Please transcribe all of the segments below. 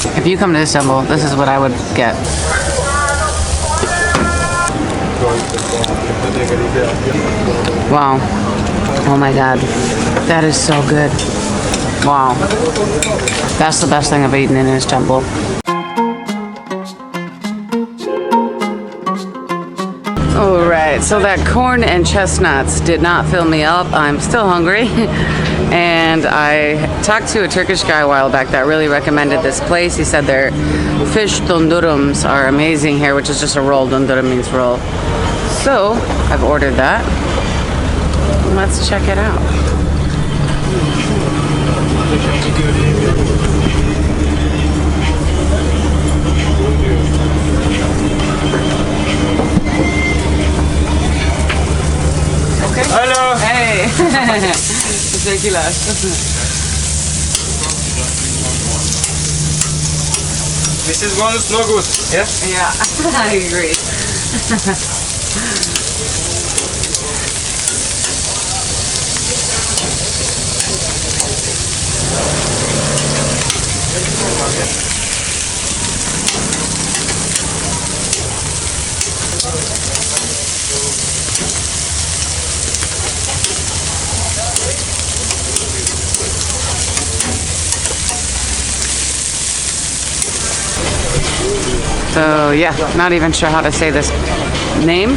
If you come to Istanbul, this is what I would get. Wow. Oh my god. That is so good. Wow. That's the best thing I've eaten in Istanbul. Alright, so that corn and chestnuts did not fill me up. I'm still hungry. And I talked to a Turkish guy a while back that really recommended this place. He said their fish dondurums are amazing here, which is just a roll. Dondurum means roll. So I've ordered that. Let's check it out. Okay. Hello. Hey. Teşekkürler. Mrs. One is no good. Yes? Yeah, I agree. So yeah, not even sure how to say this name,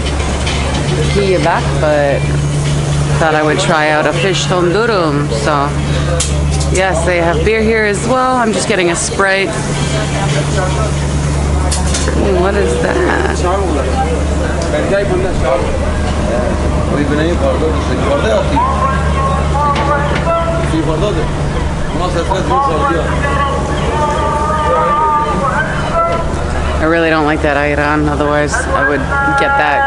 back, but thought I would try out a fish dürüm. So yes, they have beer here as well. I'm just getting a Sprite. Ooh, what is that? I really don't like that ayran, otherwise I would get that.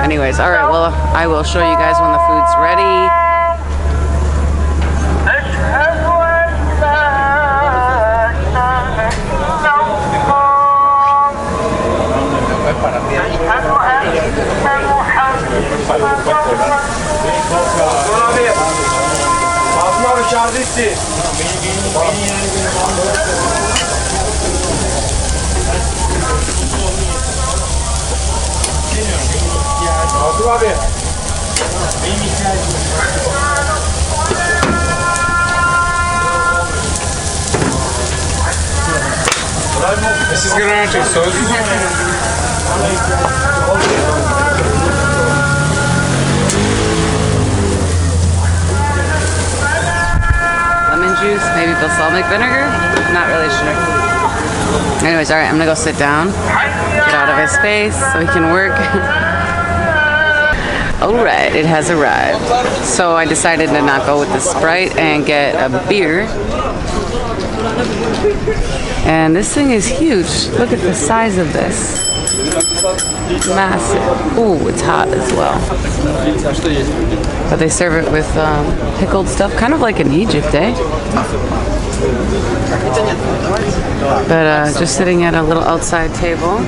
Anyways, alright, well, I will show you guys when the food's ready. This is granite sauce. Lemon juice, maybe balsamic vinegar? Not really sure. Anyways, alright, I'm gonna go sit down, get out of his space so he can work. Alright, it has arrived. So I decided to not go with the Sprite and get a beer. And this thing is huge. Look at the size of this. Massive. Ooh, it's hot as well. But they serve it with pickled stuff, kind of like in Egypt, eh? But just sitting at a little outside table,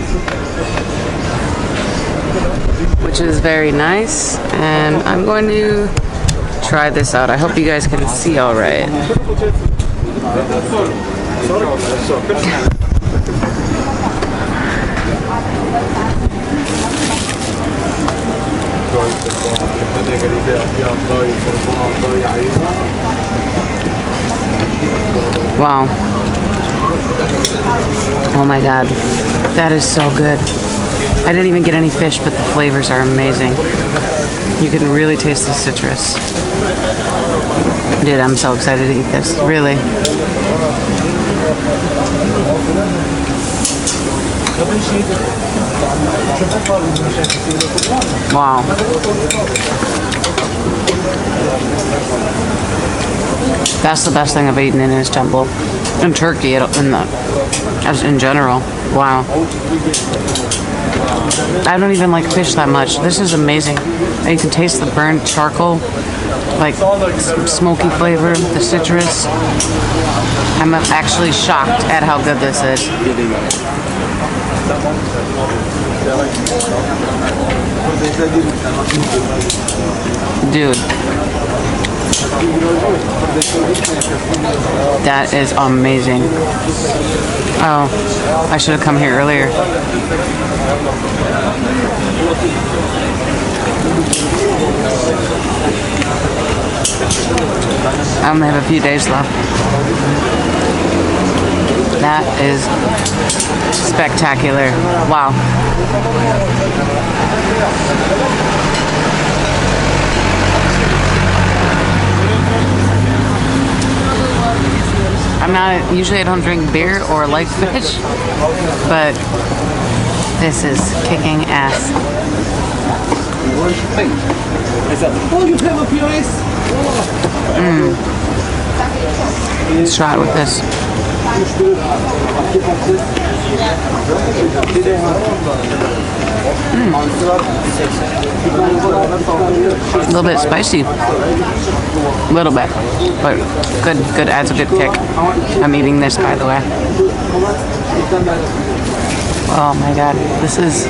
which is very nice. And I'm going to try this out. I hope you guys can see all right. Wow. Oh my god. That is so good. I didn't even get any fish, but the flavors are amazing. You can really taste the citrus. Dude, I'm so excited to eat this. Really. Wow. That's the best thing I've eaten in Istanbul. In Turkey, in general. Wow. I don't even like fish that much. This is amazing. And you can taste the burnt charcoal, like smoky flavor, the citrus. I'm actually shocked at how good this is. Dude, That is amazing. Oh, I should have come here earlier. I only have a few days left. That is spectacular. Wow. Usually I don't drink beer or like fish, but this is kicking ass. Let's try it with this. A little bit spicy. A little bit, but good, adds a good kick. I'm eating this, by the way. Oh my god, this is,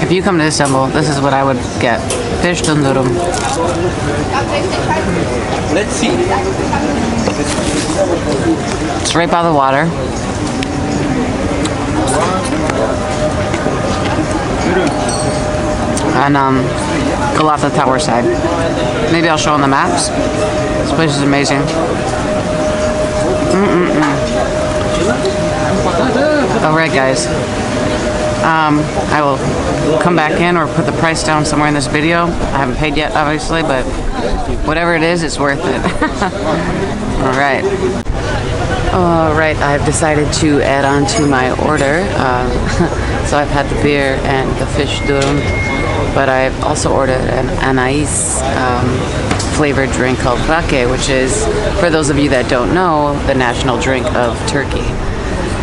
if you come to Istanbul, this is what I would get. Fish dürüm. Let's see. It's right by the water. And Galata Tower side. Maybe I'll show on the maps. This place is amazing. Alright guys. I will come back in or put the price down somewhere in this video. I haven't paid yet, obviously, but whatever it is, it's worth it. Alright. Alright, I've decided to add on to my order. So I've had the beer and the fish dürüm, but I've also ordered an anais flavored drink called raki, which is, for those of you that don't know, the national drink of Turkey.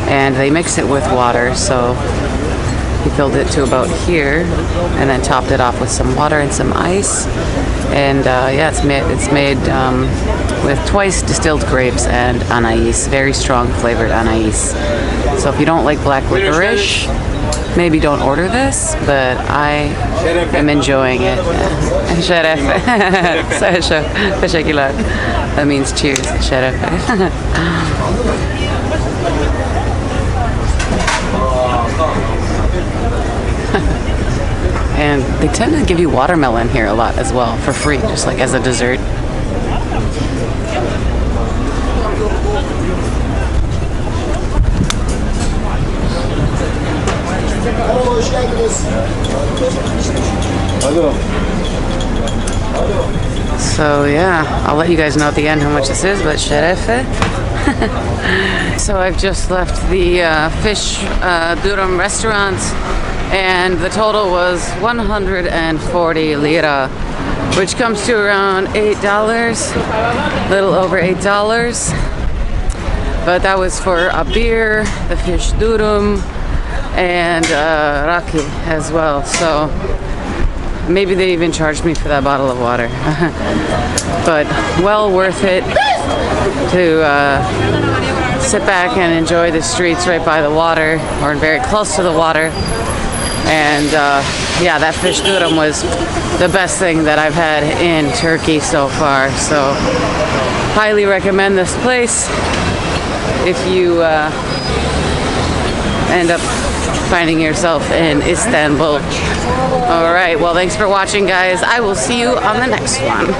And they mix it with water, so he filled it to about here and then topped it off with some water and some ice. And yeah, it's made with twice distilled grapes and anais, very strong flavored anais. So if you don't like black licorice, maybe don't order this, but I am enjoying it. Şeref. Teşekkürler. That means cheers. Şeref. And they tend to give you watermelon here a lot as well, for free, just like as a dessert. So yeah, I'll let you guys know at the end how much this is, but şerefe. So I've just left the fish dürüm restaurant, and the total was 140 lira, which comes to around $8, a little over $8. But that was for a beer, the fish dürüm, and raki as well. So maybe they even charged me for that bottle of water. But well worth it to sit back and enjoy the streets right by the water, or very close to the water. And yeah, that fish dürüm was the best thing that I've had in Turkey so far. So highly recommend this place if you end up finding yourself in Istanbul. All right, well, thanks for watching, guys. I will see you on the next one.